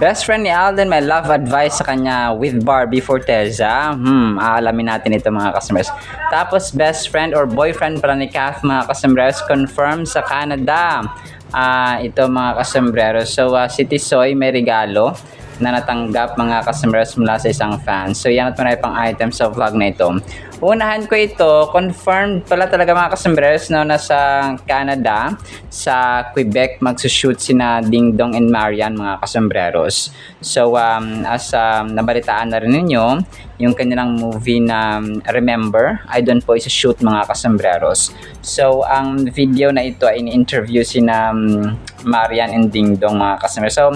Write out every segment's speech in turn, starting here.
Best friend ni Alden, may love advice sa kanya with Barbie Forteza. Aalamin natin ito mga kasambres. Tapos best friend or boyfriend pala ni Kath mga kasambres, confirmed sa Canada. Ito mga kasambreros. So si Tisoy may regalo na natanggap mga kasambreros mula sa isang fan. So yan at marami pang items sa vlog na ito. Unahan ko ito, confirmed pala talaga mga kasambreros na nasa Canada, sa Quebec, magsushoot sina Ding Dong and Marian mga kasambreros. So as nabalitaan na rin ninyo, yung kanilang movie na Remember, ay doon po isa-shoot mga kasambreros. So ang video na ito ay in-interview sina Marian and Ding Dong mga kasambreros. So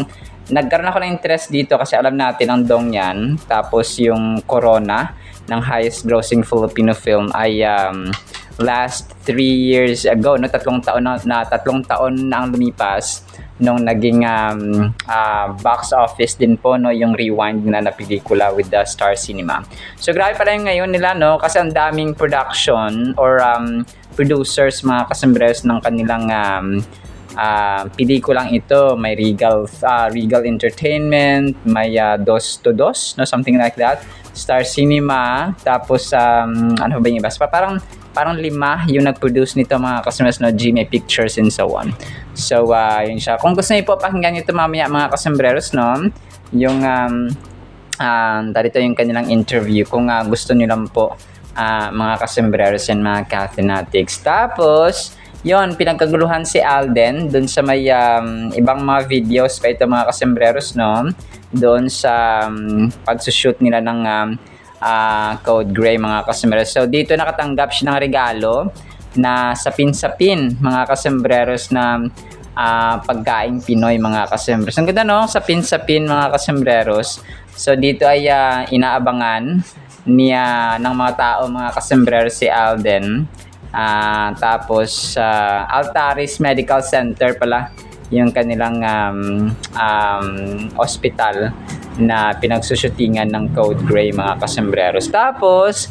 nagkaroon ako ng interest dito kasi alam natin ang Dong yan. Tapos yung Corona ng highest grossing Filipino film ay last 3 years ago, no, tatlong taon na ang lumipas nung naging box office din po, no, yung Rewind na pelikula with the Star Cinema. So grabe pala yung ngayon nila, no, kasi ang daming production or producers mga kasambres ng kanilang pelikulang ito. May Regal Entertainment, may Dos to Dos, no, something like that, Star Cinema, tapos ano ba yung iba? Parang 5 yung nag-produce nito mga kasambres, no, GMA Pictures and so on. So yun siya. Kung gusto niyo po pakinggan ito mamaya mga kasambreros, no, yung dito yung kanilang interview kung gusto niyo lang po mga kasambreros and mga Cathenatics. Tapos yon, pinagkaguluhan si Alden doon sa may ibang mga videos pa ito mga kasambreros, no, doon sa pagsushoot nila ng Code Gray mga kasambreros. So dito nakatanggap siya ng regalo na sapin-sapin mga kasambreros na pagkaing Pinoy mga kasambreros. Ang ganda, no, sapin-sapin mga kasambreros. So dito ay inaabangan ng mga tao mga kasambreros si Alden. Tapos Altaris Medical Center pala yung kanilang hospital na pinagsushootingan ng Code Gray mga kasambreros. Tapos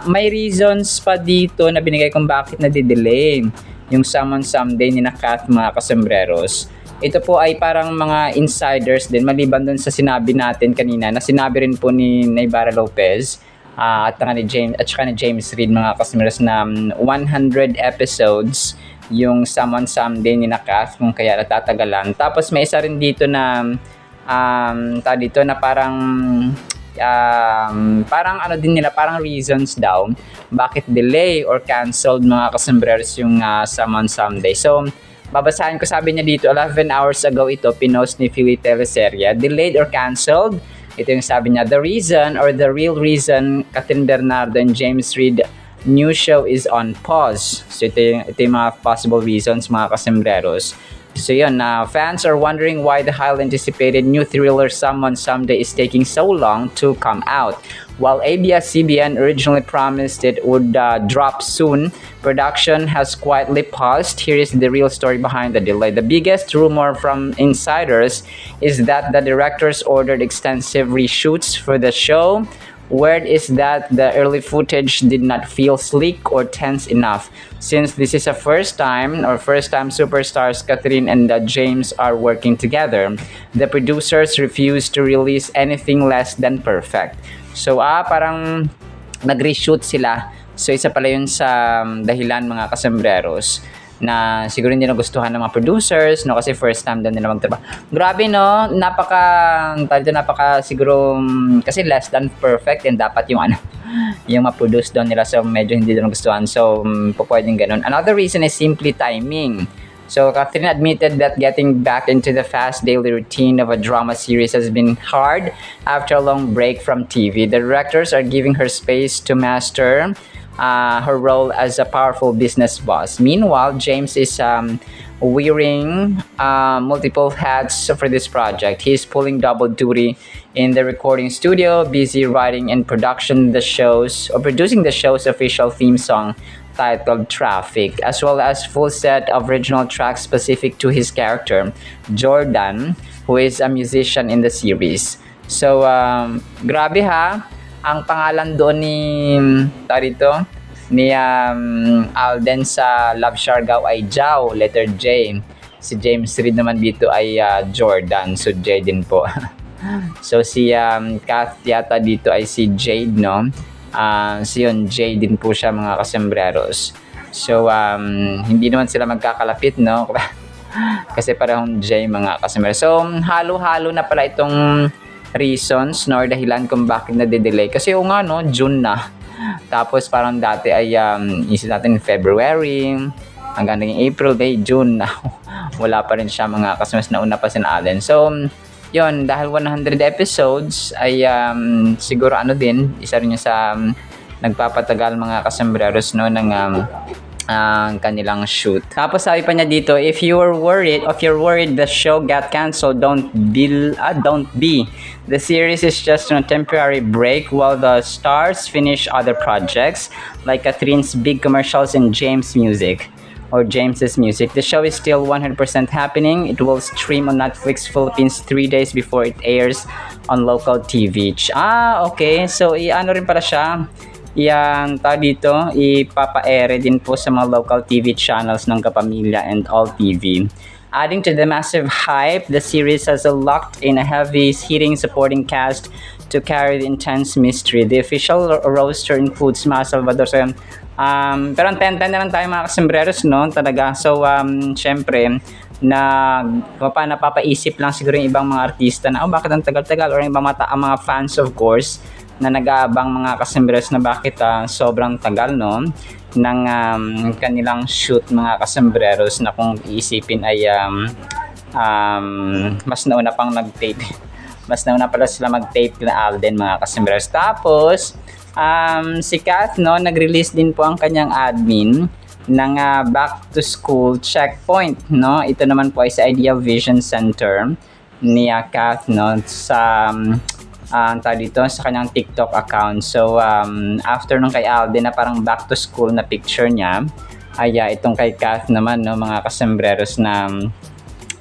may reasons pa dito na binigay kung bakit na-delay yung Someone Someday ni Kath mga kasambreros. Ito po ay parang mga insiders din maliban dun sa sinabi natin kanina na sinabi rin po ni Naybara Lopez at saka ni James Reid mga kasambreros na 100 episodes yung Someone Someday ni Kath kung kaya natatagalan. Tapos may isa rin dito na dito na parang ano din nila, parang reasons daw bakit delay or canceled mga kasambreros yung Someone Someday. So babasahin ko, sabi niya dito 11 hours ago ito pinost ni Philly Teleserye, delayed or canceled. Ito yung sabi niya, the reason or the real reason Catherine Bernardo and James Reid new show is on pause. So ito yung mga possible reasons mga kasambreros. So yun, fans are wondering why the highly anticipated new thriller Someone Someday is taking so long to come out. While ABS-CBN originally promised it would drop soon, production has quietly paused. Here is the real story behind the delay. The biggest rumor from insiders is that the directors ordered extensive reshoots for the show. Word is that the early footage did not feel sleek or tense enough. Since this is a first time superstars Catherine and James are working together, the producers refused to release anything less than perfect. So parang nag-reshoot sila. So isa pala yun sa dahilan mga kasambreros na siguro hindi nagustuhan ng mga producers, no, kasi first time din nila magtrabaho. Grabe, no, napaka siguro kasi less than perfect and dapat yung yung ma-produce doon nila, so medyo hindi din nagustuhan. So pwedeng ganun. Another reason is simply timing. So Catherine admitted that getting back into the fast daily routine of a drama series has been hard after a long break from TV. The directors are giving her space to master her role as a powerful business boss. Meanwhile, James is wearing multiple hats for this project. He's pulling double duty in the recording studio, busy writing and producing the show's official theme song titled Traffic, as well as full set of original tracks specific to his character, Jordan, who is a musician in the series. So, grabe ha. Ang pangalan doon ni Alden sa Love Siargao ay Jao, letter J. Si James Reid naman dito ay Jordan. So, J din po. So, si Kath yata dito ay si Jade, no? So, yun, J din po siya, mga kasembreros. So, hindi naman sila magkakalapit, no? Kasi parang J, mga kasembreros. So, halo-halo na pala itong reasons, no? Or dahilan kung bakit na-delay. Kasi yung nga, no? June na. Tapos, parang dati ay, isip natin February, hanggang naging April, May, June na. Wala pa rin siya, mga kasembreros, na una pa si Alden. So, yun, dahil 100 episodes ay siguro ano din, isa rin yung sa nagpapatagal, mga kasembreros, no, ng kanilang shoot. Tapos sabi pa niya dito, if you're worried the show got canceled, don't be. The series is just on a temporary break while the stars finish other projects like Catherine's big commercials and James's music. The show is still 100% happening. It will stream on Netflix Philippines 3 days before it airs on local TV. Okay. So, ano rin pala siya, ipapa-ere din po sa mga local TV channels ng Kapamilya and All TV. Adding to the massive hype, the series has locked in a heavy-hitting supporting cast to carry the intense mystery. The official roster includes Ma Salvador. So, pero ang tenta na lang tayo, mga kasembreros, no? Talaga. So, syempre, napapaisip lang siguro yung ibang mga artista na, bakit ang tagal-tagal? Or yung ibang mga fans, of course, na nag-aabang, mga kasembreros, na bakit sobrang tagal, no? Ng kanilang shoot, mga kasembreros, na kung iisipin ay mas nauna pang nag-tape. Mas nauna pala sila mag-tape na Alden, mga kasembreros. Tapos, si Kath, no, nag-release din po ang kanyang admin ng back to school checkpoint, no. Ito naman po ay sa Ideal Vision Center ni Kath, no, sa sa kanyang TikTok account. So, after nung kay Alden na parang back to school na picture niya, ay itong kay Kath naman, no, mga kasembreros, na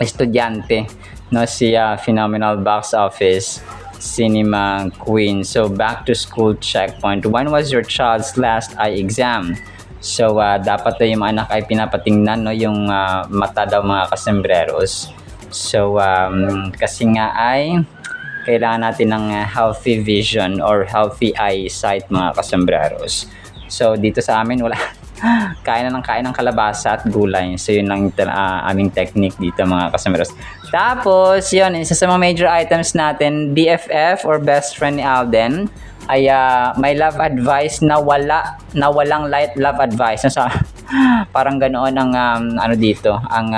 estudyante, no, si Phenomenal Box Office Cinema Queen. So, back to school checkpoint. When was your child's last eye exam? So, dapat yung mga anak ay pinapatingnan, no, yung mata daw, mga kasembreros. So, kasi nga ay kailangan natin ng healthy vision or healthy eyesight, mga kasembreros. So, dito sa amin, wala. Kain ng kalabasa at gulay. So, yun lang aming technique dito, mga kasembreros. Tapos, yun, isa sa mga major items natin, BFF or best friend ni Alden, ay may love advice na walang light love advice. So, parang ganoon ang dito, ang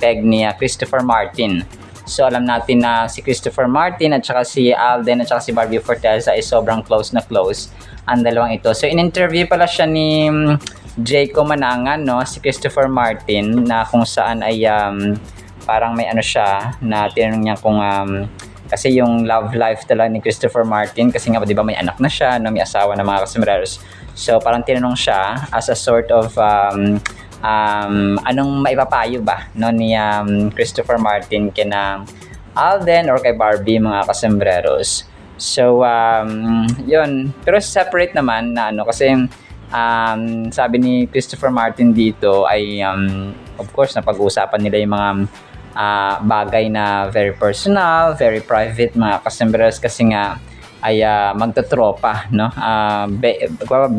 peg ni Christopher Martin. So, alam natin na si Christopher Martin at saka si Alden at saka si Barbie Forteza ay sobrang close na close ang dalawang ito. So, in-interview pala siya ni Jayco Manangan, no, si Christopher Martin, na kung saan ay parang may siya na tinanong niya kung kasi yung love life talaga ni Christopher Martin, kasi nga di ba may anak na siya, no, may asawa na, mga kasembreros. So, parang tinanong siya as a sort of anong maipapayo ba, no, ni Christopher Martin kina Alden or kay Barbie, mga kasembreros. So, yun. Pero separate naman na kasi sabi ni Christopher Martin dito ay of course napag-uusapan nila yung mga bagay na very personal, very private, mga kasembreros, kasi nga ay magtotropa, no?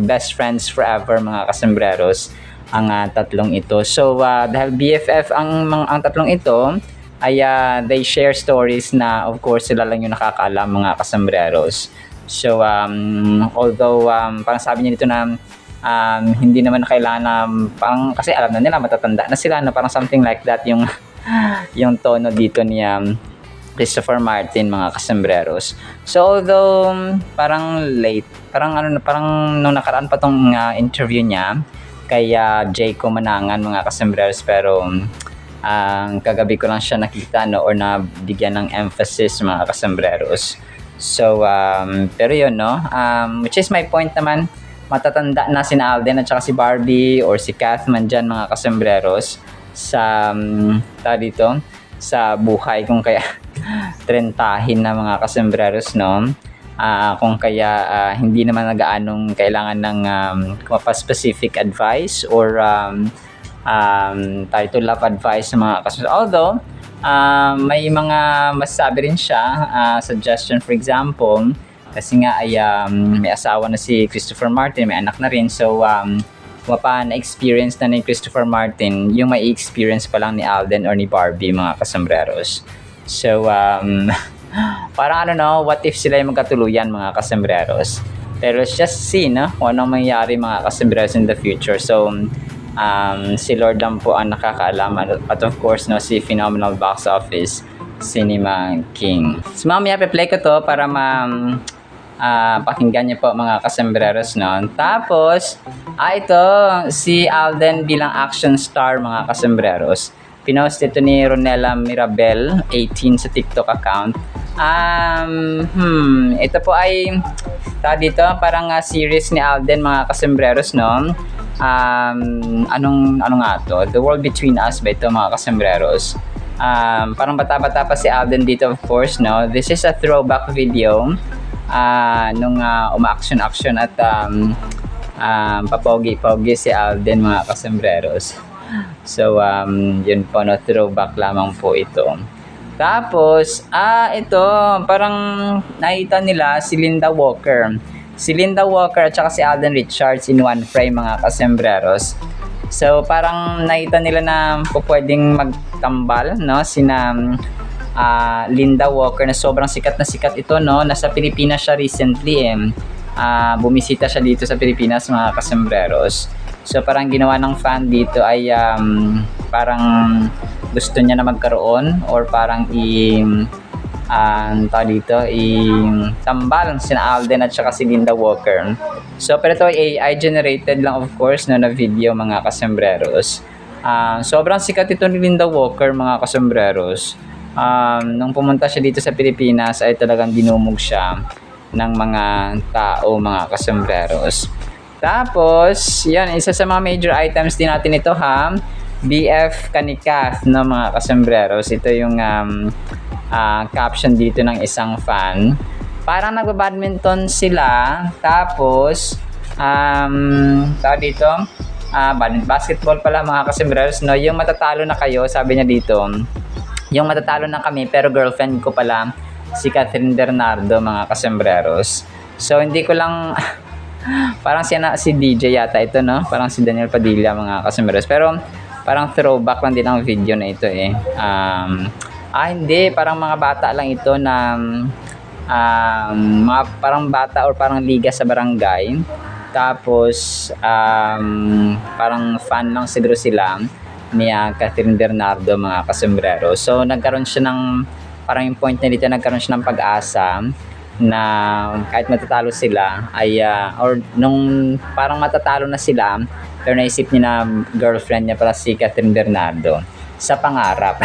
Best friends forever, mga kasembreros, ang tatlong ito. So, dahil BFF ang tatlong ito, ay they share stories na of course sila lang yung nakakaalam, mga kasembreros. So, although parang sabi niya dito na hindi naman kailangan na parang, kasi alam na nila, matatanda na sila, na parang something like that yung yung tono dito ni Christopher Martin, mga kasembreros. So, although parang late, parang nung nakaraan pa tong interview niya kay Jayco Manangan, mga kasembreros, pero kagabi ko lang siya nakita, no, or nabigyan ng emphasis, mga kasembreros. So, pero yun, no, which is my point naman, matatanda na si Alden at saka si Barbie or si Kath man dyan, mga kasembreros, sa dito sa buhay, kung kaya trentahin na, mga kasembreros, no, kung kaya hindi naman nagaanong kailangan ng specific advice or tayo to love advice sa mga kasembreros. Although, may mga masasabi rin siya, suggestion for example, kasi nga ay may asawa na si Christopher Martin, may anak na rin. So, na-experience na ni Christopher Martin yung may experience pa lang ni Alden or ni Barbie, mga kasembreros. So, parang what if sila yung magkatuluyan, mga kasembreros. Pero let's just see, no? Kung anong mangyayari, mga kasembreros, in the future. So, si Lord lang po ang nakakaalam. At of course, no, si Phenomenal Box Office Cinema King. So, mamaya pe-play ko to para pakinggan niyo po, mga kasembreros, no? Tapos, ito, si Alden bilang action star, mga kasembreros. Pinost ito ni Ronella Mirabel, 18, sa TikTok account. Ito po ay, dito, parang series ni Alden, mga kasembreros, no? Ano nga to? The World Between Us ba ito, mga kasembreros? Parang bata-bata pa si Alden dito, of course, no? This is a throwback video nung uma-action at papogi-pogi si Alden, mga kasembreros. So, yun po, no? Throwback lamang po ito. Tapos, ito, parang nakita nila si Linda Walker. Si Linda Walker at saka si Alden Richards in one frame, mga kasembreros. So, parang nakita nila na pwedeng magtambal, no? Sina Linda Walker, na sobrang sikat na sikat ito, no? Nasa Pilipinas siya recently, bumisita siya dito sa Pilipinas, mga kasembreros. So, parang ginawa ng fan dito ay parang gusto niya na magkaroon or parang tambal sina Alden at saka si Linda Walker. So, pero ito AI generated lang, of course, no, na video, mga kasembreros. Sobrang sikat ito ni Linda Walker, mga kasembreros. Nung pumunta siya dito sa Pilipinas ay talagang dinumog siya ng mga tao, mga kasembreros. Tapos, yan, isa sa mga major items din natin ito, BF Kanikas, no, mga kasembreros. Ito yung caption dito ng isang fan. Parang nagbabadminton sila. Tapos, dito, basketball pala, mga kasembreros, no? Yung matatalo na kayo, sabi niya dito. Yung matatalo na kami, pero girlfriend ko pala, si Catherine Bernardo, mga kasembreros. So, hindi ko lang... parang si DJ yata ito, no? Parang si Daniel Padilla, mga kasembreros. Pero parang throwback lang din ang video na ito, hindi, parang mga bata lang ito na mga parang bata or parang liga sa barangay. Tapos parang fan lang siguro sila ni Catherine Bernardo, mga kasembreros. So nagkaroon siya ng, parang yung point na dito, nagkaroon siya ng pag-asa na kahit matatalo sila ay or nung parang matatalo na sila, pero naisip niya na girlfriend niya pala si Catherine Bernardo sa pangarap.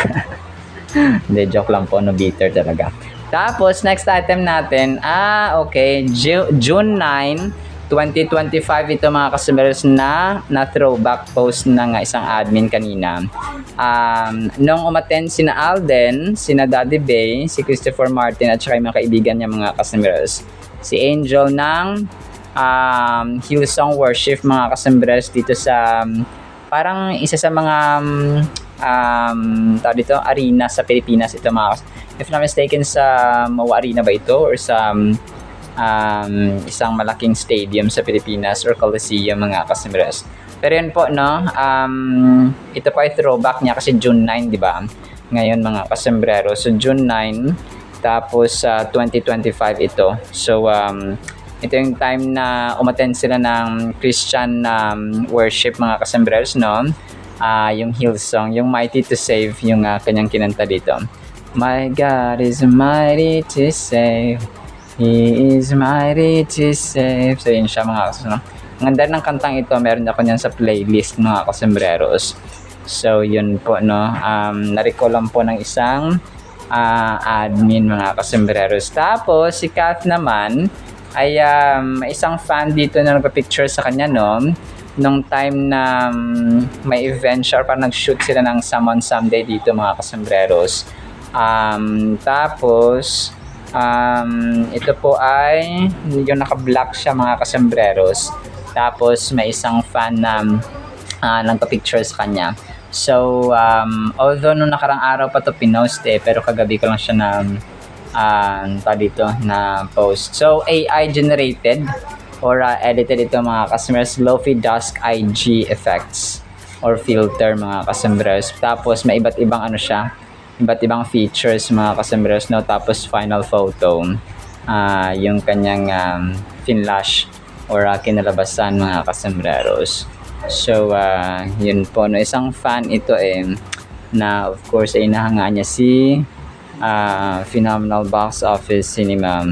Hindi, joke lang po, no, bitter talaga. Tapos next item natin, okay, June 9 2025 ito, mga kasembreros, na throwback post ng isang admin kanina. Nung umattend sina Alden, sina Daddy Bay, si Christopher Martin at saka yung mga kaibigan niya, mga kasembreros. Si Angel ng Hillsong Worship, mga kasembreros, dito sa parang isa sa mga dito, arena sa Pilipinas ito, mga, if not mistaken, sa Mawa Arena ba ito or sa isang malaking stadium sa Pilipinas or Coliseum, mga kasembreros. Pero yun po, no, ito po ay throwback niya kasi June 9, di ba? Ngayon, mga kasembreros. So June 9, tapos 2025 ito. So ito yung time na umattend sila ng Christian worship, mga kasembreros, no? Yung Hillsong, yung Mighty to Save, yung kanyang kinanta dito. My God is mighty to save, He is mighty to save. So yun siya, mga kasembreros. Ang ganda ng kantang ito, meron ako niyan sa playlist, mga kasembreros. So yun po, no, na-recall lang po ng isang admin, mga kasembreros. Tapos si Kath naman ay isang fan dito na nagpa-picture sa kanya, no, nung time na may event siya, parang nag-shoot sila ng Someone Someday dito, mga kasembreros. Tapos ito po ay yung naka-black siya, mga kasembreros. Tapos may isang fan na nagpa-picture sa kanya. So, although nung nakarang araw pa to pinost pero kagabi ko lang siya na post. So, AI generated or edited ito mga customers, Lofi Dusk IG effects or filter mga customers. Tapos, may iba't ibang iba't ibang features mga customers, no? Tapos, final photo, yung kanyang finlash or kinalabasan mga kasembreros. So, yun po, no? Isang fan ito na of course ay nahanga niya si phenomenal box office cinema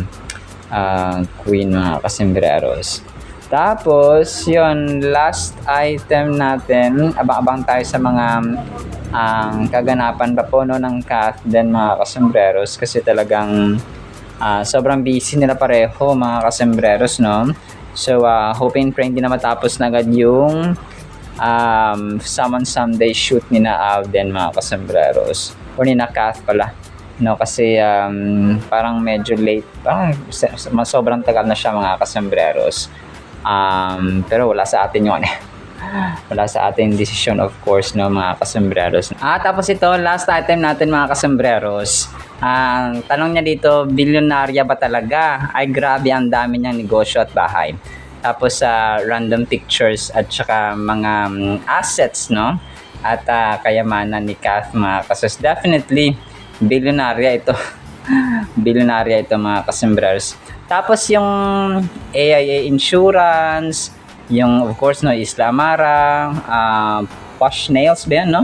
queen mga kasembreros. Tapos, yun, last item natin, abang-abang tayo sa mga kaganapan pa po no, ng Kath din mga kasembreros kasi talagang sobrang busy nila pareho mga kasembreros, no? So, hoping pray hindi na matapos na agad yung Summon Someday shoot ni na Alden mga kasembreros. Or ni na Kath pala. No, kasi parang medyo late. Parang sobrang tagal na siya mga kasembreros. Pero wala sa atin yun wala sa ating decision of course no mga kasembreros. Tapos ito, last item natin mga kasembreros. Ang tanong niya dito, bilyonarya ba talaga? Ay grabe, ang dami niyang negosyo at bahay. Tapos random pictures at saka mga assets no at kayamanan ni Kath mga kasos. Definitely bilyonarya ito. Bilyonarya ito mga kasembreros. Tapos yung AIA Insurance, yung of course no Isla Amara, Posh Nails ba yan no?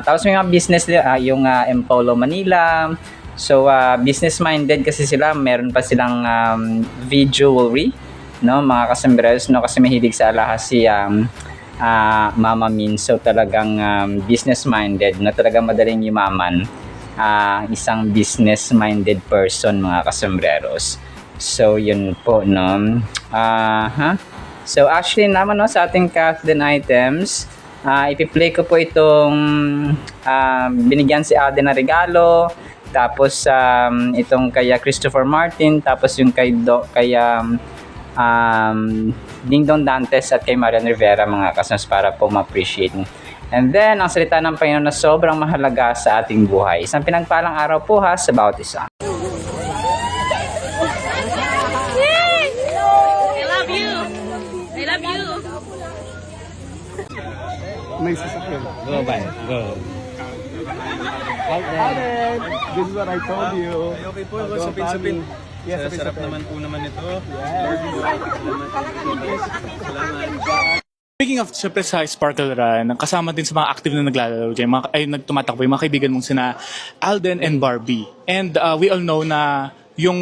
Tapos may mga business yung Empolo Manila. So business minded kasi sila, meron pa silang V-Jewelry no mga kasembreros no, kasi mahilig sa alahas si Mama Min. So talagang business minded na talagang madaling yumaman, isang business minded person mga kasembreros. So yun po no. So actually naman no sa ating Kath din items, ipi-play ko po itong binigyan si Alden na regalo, tapos itong kay Christopher Martin, tapos yung kay Ding Dong Dantes at kay Marian Rivera mga kasmas para po ma-appreciate. And then ang salita ng Panginoon na sobrang mahalaga sa ating buhay. Isang pinagpalang araw po sa bawat isa. May sasakyan. Go, bye. Go. Alden, this is what I told you. Okay po, sapin-sapin. Yes, Sarap naman po naman ito. Speaking of, syempre sa Sparkle Run, kasama din sa mga active na naglalaro dyan, nagtumatakbo yung mga kaibigan mong sina Alden and Barbie. And we all know na yung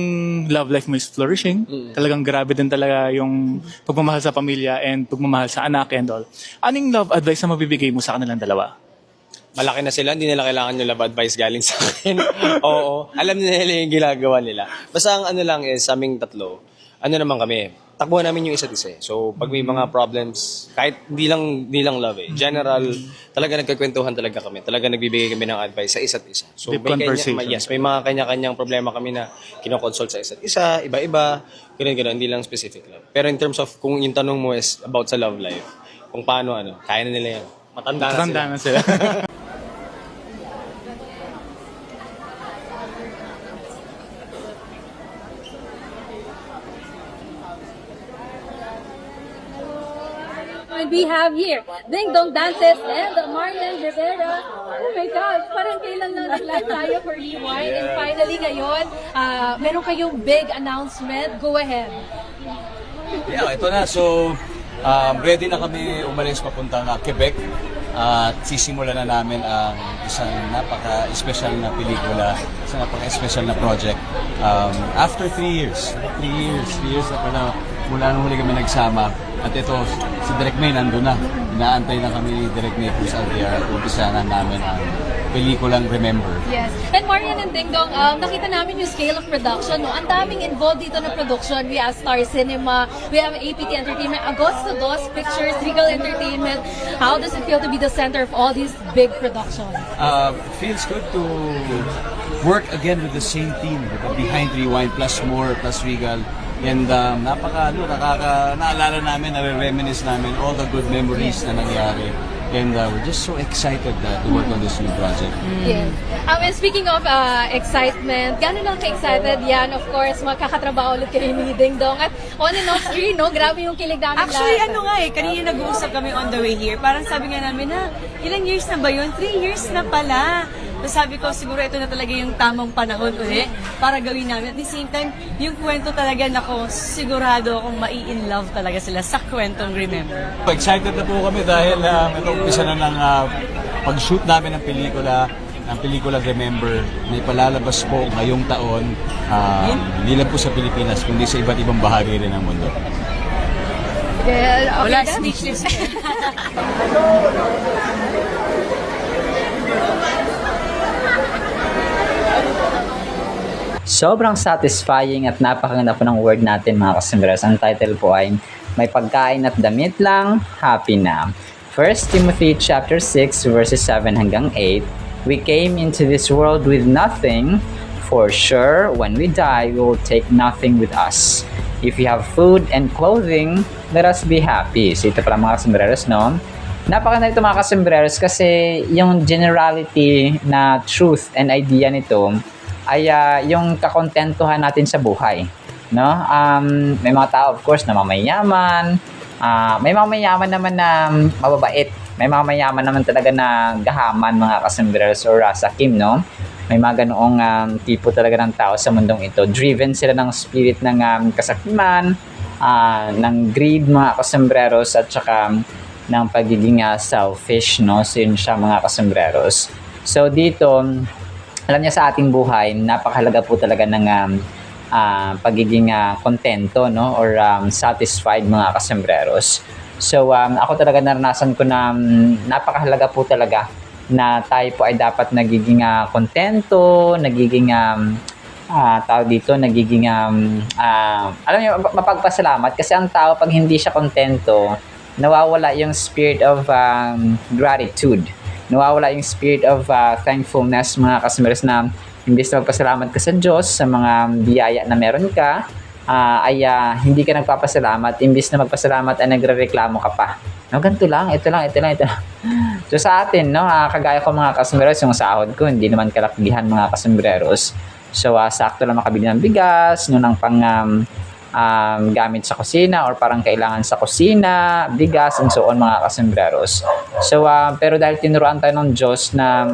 love life mo is flourishing. Talagang grabe din talaga yung pagmamahal sa pamilya and pagmamahal sa anak and all. Anong love advice na mabibigay mo sa kanilang dalawa? Malaki na sila, hindi nila kailangan yung love advice galing sa akin. Oo, alam nila yung ginagawa nila. Basta ang ano lang is, sa aming tatlo, ano naman kami, takbuhan namin yung isa't isa. So, pag may mga problems, kahit di lang love general, talaga nagkakwentuhan talaga kami. Talaga nagbibigay kami ng advice sa isa't isa. So, Deep conversation. May mga kanya-kanyang problema kami na kinoconsult sa isa't isa, iba-iba, ganun, hindi lang specific lang. Pero in terms of, kung yung tanong mo is about sa love life, kung paano, kaya na nila yan. Matanda na sila. And we have here, Ding Dong Dantes and Marian Rivera. Oh my God, parang kailan lang nag-live tayo for Rewind. And finally ngayon, meron kayong big announcement. Go ahead. Yeah, ito na. So, ready na kami umalis papunta na Quebec. At sisimulan na namin ang isang napaka-special na pelikula, isang napaka-special na project. After 3 years na pala mula nung huli kami nagsama. At ito, si Direk May nandun na. Inaantay na kami ni Direk May Cruz Alviar. Umpisa na namin ang pelikulang Remember. Yes. And Marian and Ding Dong, nakita namin yung scale of production. No? Ang daming involved dito na production. We have Star Cinema, we have APT Entertainment, Agosto Dos Pictures, Regal Entertainment. How does it feel to be the center of all these big productions? Feels good to work again with the same team. Behind Rewind, plus More, plus Regal. And naalala namin, nare-reminisce namin all the good memories na nangyari. And we're just so excited to work on this new project. Yes. And speaking of excitement, gano'n lang ka-excited yan? Of course, magkakatrabaho ulit kayo ni Ding Dong. At on and off screen, no? Grabe yung kilig namin Actually, lahat. kanina nag-uusap kami on the way here. Parang sabi nga namin na, ilang years na ba yun? 3 years na pala. So sabi ko, siguro ito na talaga yung tamang panahon ulit para gawin namin. At the same time, yung kwento talaga nako, sigurado akong mai-in love talaga sila sa kwentong Remember. Excited na po kami dahil ito umpisa na ng pag-shoot namin ng pelikula Remember na ipalalabas po ngayong taon, hindi lang po sa Pilipinas, kundi sa iba't ibang bahagi rin ng mundo. Well, okay, Wala, that's- speechless. Sobrang satisfying at napakaganda po ng word natin mga kasembreros. Ang title po ay May Pagkain at Damit Lang, Happy Na. 1 Timothy chapter 6 verses 7 hanggang 8. We came into this world with nothing. For sure, when we die, we will take nothing with us. If we have food and clothing, let us be happy. So ito pala mga kasembreros, no? Napakaganda ito mga kasembreros kasi yung generality na truth and idea nito ay yung kakontentuhan natin sa buhay, no? May mga tao of course na mamayaman, may mga mayaman naman na mababait, may mga mayaman naman talaga na gahaman mga kasembreros or sakim, no? May mga ganoong tipo talaga ng tao sa mundong ito. Driven sila ng spirit ng kasakiman, ng greed mga kasembreros at saka ng pagiging selfish, no? So yun siya mga kasembreros. So dito, alam niya sa ating buhay, napakahalaga po talaga ng pagiging kontento, no? Or satisfied mga kasembreros. So ako talaga naranasan ko na napakahalaga po talaga na tayo po ay dapat nagiging kontento, nagiging tao dito, nagiging alam niyo, mapagpasalamat kasi ang tao pag hindi siya kontento, nawawala yung spirit of gratitude. Nawawala yung spirit of thankfulness mga kasembreros na imbes na magpasalamat ka sa Diyos sa mga biyaya na meron ka, hindi ka nagpapasalamat. Imbes na magpasalamat ay nagrereklamo ka pa. No, ganito lang, ito lang. So sa atin, no, kagaya ko mga kasembreros, yung sahod ko, hindi naman kalakihan mga kasembreros. So sakto lang makabili ng bigas, no, ng pang gamit sa kusina or parang kailangan sa kusina, bigas, and so on mga kasembreros. So, pero dahil tinuruan tayo ng Diyos na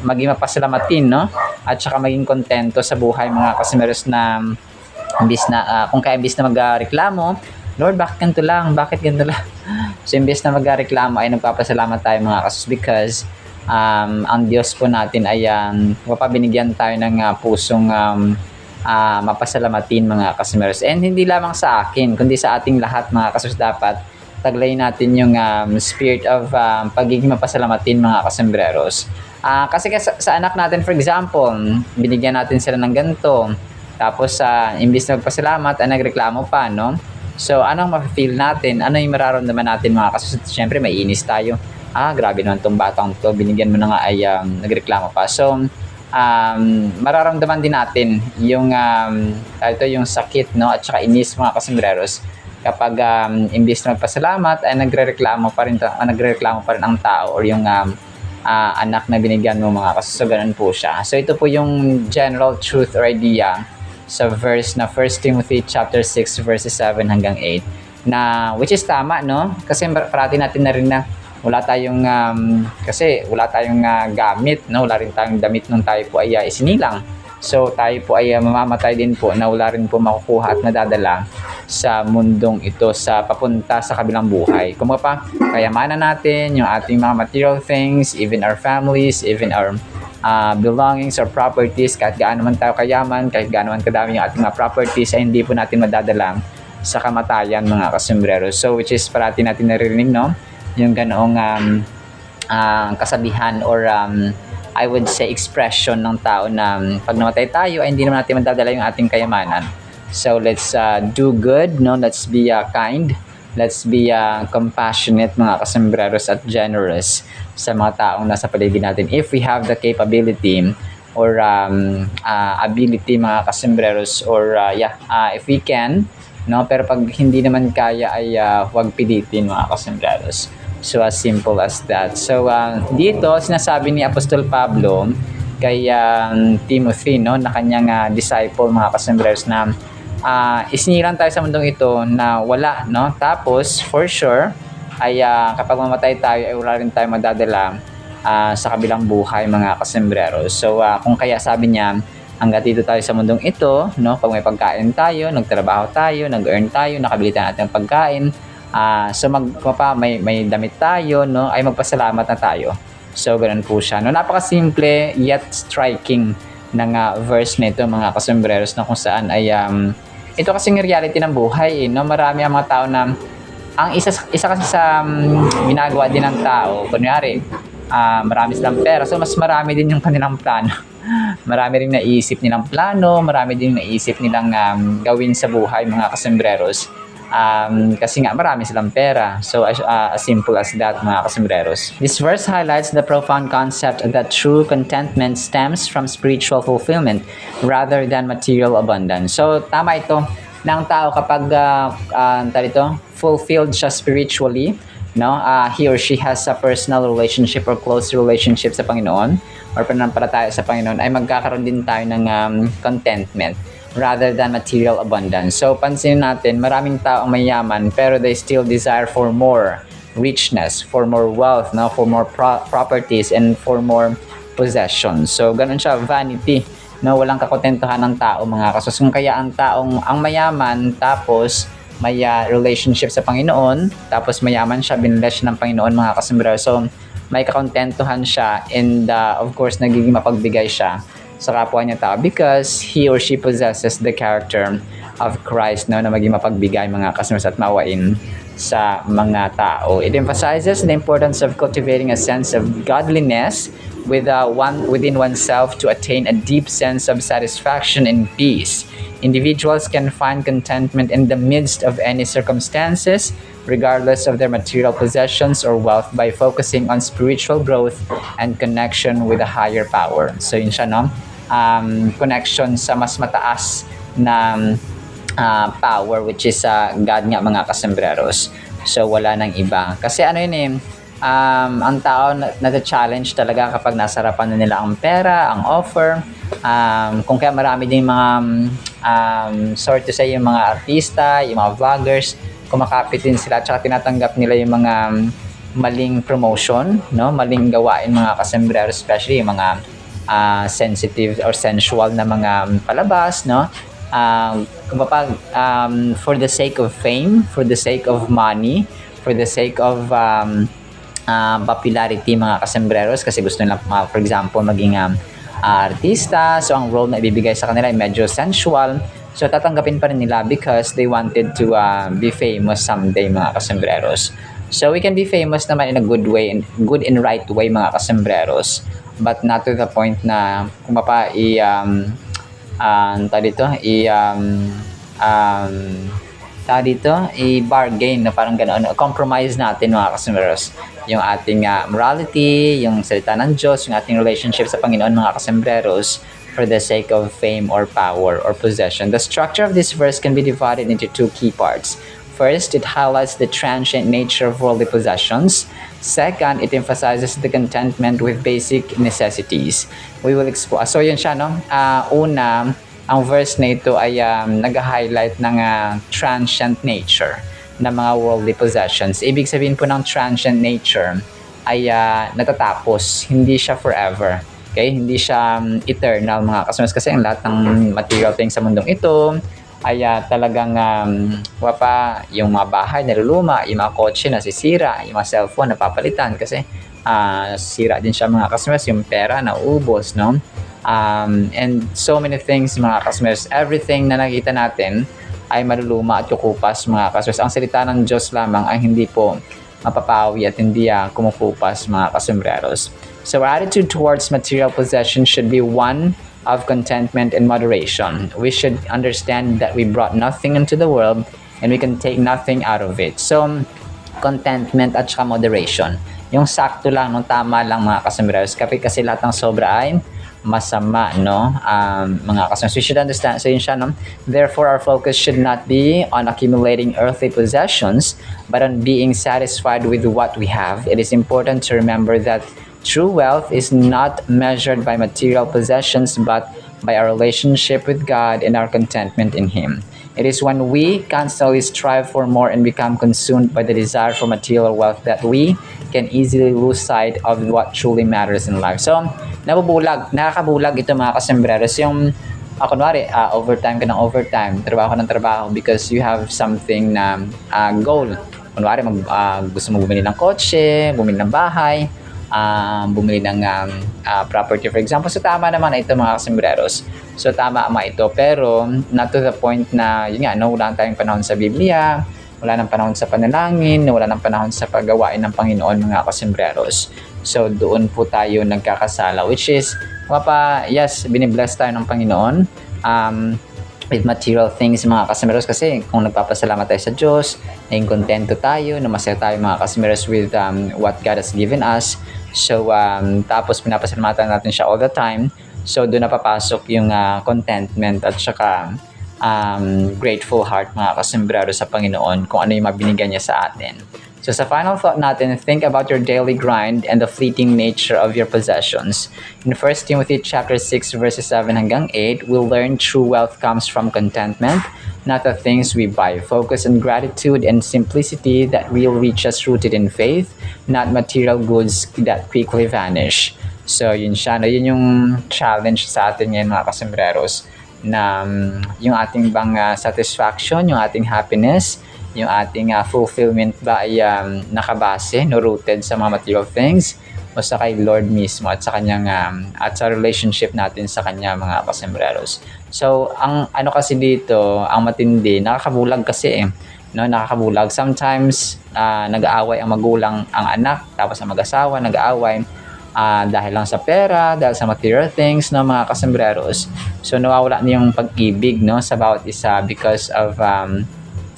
maging mapasalamatin, no? At saka maging kontento sa buhay mga kasembreros na kung kaya imbis na magreklamo, Lord, bakit ganito lang? Bakit ganito lang? So, imbis na magreklamo ay nagpapasalamat tayo mga kasus because ang Diyos po natin ay mapabinigyan tayo ng pusong mapasalamatin mga kasembreros. And hindi lamang sa akin, kundi sa ating lahat mga kasus dapat taglay natin yung spirit of pagiging mapasalamatin mga kasembreros. Kasi sa anak natin, for example, binigyan natin sila ng ganito. Tapos, imbis na magpasalamat, ay nagreklamo pa, no? So, anong ma-feel natin? Ano yung mararamdaman natin mga kasus? Siyempre, may inis tayo. Grabe naman tong batang to. Binigyan mo na nga ay nagreklamo pa. So, mararamdaman din natin yung yung sakit, no, at saka inis mga kasembreros kapag imbis na magpasalamat ay nagrereklamo pa rin ang tao or yung anak na binigyan mo mga kasus. So ganun po siya. So ito po yung general truth or idea sa verse na 1 Timothy chapter 6 verses 7 hanggang 8 na which is tama, no, kasi parati natin na rin na wala tayong gamit, no? Wala rin tayong damit nung tayo po ay isinilang. So tayo po ay mamamatay din po na wala rin po makukuha at nadadala sa mundong ito sa papunta sa kabilang buhay. Kung pa kayamanan natin, yung ating mga material things, even our families, even our belongings or properties, kahit gaano man tayo kayaman, kahit gaano man kadami yung ating mga properties, ay hindi po natin madadala sa kamatayan mga kasembreros. So which is parati natin naririnig, no? Yung ganoong kasabihan or I would say expression ng tao na pag namatay tayo ay hindi naman natin madadala yung ating kayamanan. So let's do good, no? Let's be kind. Let's be compassionate mga kasembreros at generous sa mga taong nasa paligid natin if we have the capability or ability mga kasembreros, or if we can, no, pero pag hindi naman kaya ay huwag pilitin mga kasembreros. So as simple as that. So dito sinasabi ni Apostol Pablo kay Timothy, no, na kanyang disciple mga kasembreros, na isinilang tayo sa mundong ito na wala, no, tapos for sure ay kapag mamatay tayo ay wala rin tayo madadala sa kabilang buhay mga kasembreros. So kung kaya sabi niya, hanggat dito tayo sa mundong ito, no, pag may pagkain tayo, nagtrabaho tayo, nag-earn tayo, nakabili tayo natin ng pagkain, so may damit tayo, no, ay magpasalamat na tayo. So ganun po siya, no. Napakasimple yet striking ng verse nito mga kasembreros, na kung saan ay ito kasing reality ng buhay, no. Marami ang mga tao na ang isa kasi sa ginagawa din ng tao, kunyari marami silang pera, so mas marami din yung kanilang plano. Marami rin naisip nilang plano, marami din naisip nilang gawin sa buhay mga kasembreros. Kasi nga marami silang pera. So as simple as that mga kasembreros. This verse highlights the profound concept that true contentment stems from spiritual fulfillment rather than material abundance. So tama ito, ng tao kapag fulfilled siya spiritually, no, he or she has a personal relationship or close relationship sa Panginoon or pananampalataya sa Panginoon, ay magkakaroon din tayo ng contentment rather than material abundance. So pansinin natin, maraming tao ang mayaman pero they still desire for more richness, for more wealth, no, for more properties and for more possessions. So ganun siya, vanity, no, walang kakontentuhan ng tao mga kasos. Kung kaya ang taong ang mayaman tapos may relationship sa Panginoon, tapos mayaman siya, binless ng Panginoon mga kasembreros, so may kakontentuhan siya, and of course nagiging mapagbigay siya sa kapwa niya tao because he or she possesses the character of Christ, no, na maging mapagbigay mga kasembreros at mawain sa mga tao. It emphasizes the importance of cultivating a sense of godliness within oneself to attain a deep sense of satisfaction and peace. Individuals can find contentment in the midst of any circumstances, regardless of their material possessions or wealth, by focusing on spiritual growth and connection with a higher power. So yun siya, no? Connection sa mas mataas na power, which is God nga mga kasembreros. So wala nang iba. Kasi ano yun eh, ang tao na-challenge talaga kapag nasa harapan na nila ang pera, ang offer. Kung kaya marami din mga sort to say, yung mga artista, yung mga vloggers, kumakapit din sila at saka tinatanggap nila yung mga maling promotion, no, maling gawain mga kasembreros, especially yung mga sensitive or sensual na mga palabas, no. Kumapag for the sake of fame, for the sake of money, for the sake of popularity mga kasembreros, kasi gusto nila for example maging artista, so ang role na ibibigay sa kanila ay medyo sensual, so tatanggapin pa rin nila because they wanted to be famous someday mga kasembreros. So we can be famous naman in a good way, good and right way mga kasembreros, but not to the point na kung i-bargain na parang gano'n, compromise natin mga kasembreros yung ating morality, yung salita ng Diyos, yung ating relationship sa Panginoon mga kasembreros for the sake of fame or power or possession. The structure of this verse can be divided into two key parts. First, it highlights the transient nature of worldly possessions. Second, it emphasizes the contentment with basic necessities. We will explore. So yun siya, no? Una, ang verse na ito ay nag-highlight ng transient nature ng mga worldly possessions. Ibig sabihin po ng transient nature ay natatapos, hindi siya forever. Okay? Hindi siya eternal mga kasama, kasi ang lahat ng material things sa mundong ito ay talagang yung mga bahay naluluma, yung mga kotse nasisira, yung mga cellphone napapalitan kasi sira din siya mga kasama, yung pera naubos, no? And so many things mga kasama, everything na nakita natin ay maluluma at kukupas mga kasama. Ang salita ng Diyos lamang ay hindi po mapapawi at hindi kumukupas mga kasembreros. So our attitude towards material possession should be one of contentment and moderation. We should understand that we brought nothing into the world and we can take nothing out of it. So contentment at saka moderation. Yung sakto lang, tama lang mga kasembreros. Kasi lahat ng sobra ay masama, no? Mga kasama. So, we should understand. So, yun siya, no? Therefore, our focus should not be on accumulating earthly possessions, but on being satisfied with what we have. It is important to remember that true wealth is not measured by material possessions, but by our relationship with God and our contentment in Him. It is when we constantly strive for more and become consumed by the desire for material wealth that we can easily lose sight of what truly matters in life. So, nakakabulag ito mga kasembreros. Yung, kunwari, overtime ka ng overtime, trabaho ng trabaho because you have something na goal. Kunwari, gusto mo bumili ng kotse, bumili ng bahay, bumili ng property, for example. So, tama naman na ito mga kasembreros. So, tama ito. Pero, not to the point na, yun nga, no, wala tayong panahon sa Biblia, wala nang panahon sa panalangin, wala nang panahon sa paggawain ng Panginoon mga kasembreros. So, doon po tayo nagkakasala, which is, yes, binibless tayo ng Panginoon with material things mga kasembreros, kasi kung nagpapasalamat tayo sa Diyos, naging kontento tayo, namasaya tayo mga kasembreros with what God has given us. So, tapos pinapasalamatan natin siya all the time. So, doon na papasok yung contentment at saka grateful heart mga kasembreros sa Panginoon kung ano yung mabinigyan niya sa atin. So sa final thought natin, think about your daily grind and the fleeting nature of your possessions. In 1 Timothy chapter 6 verses 7 hanggang 8, we'll learn true wealth comes from contentment, not the things we buy. Focus on gratitude and simplicity that will reach us rooted in faith, not material goods that quickly vanish. So yun siya, no? Yun yung challenge sa atin ngayon mga kasembreros, na yung ating bang satisfaction, yung ating happiness, yung ating fulfillment ba ay nakabase, no, rooted sa mga material things o sa kay Lord mismo at sa kanyang at sa relationship natin sa kanya mga kasembreros. So ang ano kasi dito, ang matindi, nakakabulag kasi no, nakakabulag. Sometimes nag-aaway ang magulang ang anak, tapos ang mag-asawa nag-aaway dahil lang sa pera, dahil sa material things, no, mga kasembreros. So nawawala na yung pag-ibig, no, sa bawat isa because of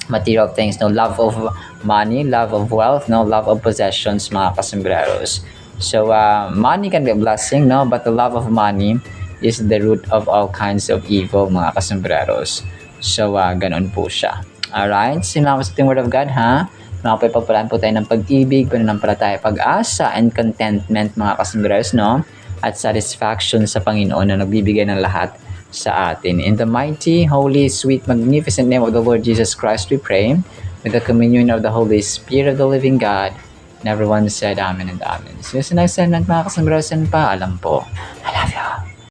material things, no, love of money, love of wealth, no, love of possessions, mga kasembreros. So money can be a blessing, no, but the love of money is the root of all kinds of evil, mga kasembreros. So ganun po siya. Alright, sinama sa ating Word of God, ha? Makapagpapalaan po tayo ng pag-ibig, pananampalataya, pag-asa, and contentment mga kasembreros, no? At satisfaction sa Panginoon na nagbibigay ng lahat sa atin. In the mighty, holy, sweet, magnificent name of the Lord Jesus Christ, we pray, with the communion of the Holy Spirit of the living God, and everyone said Amen and Amen. So, sa next segment mga kasembreros, pa, alam po. I love you.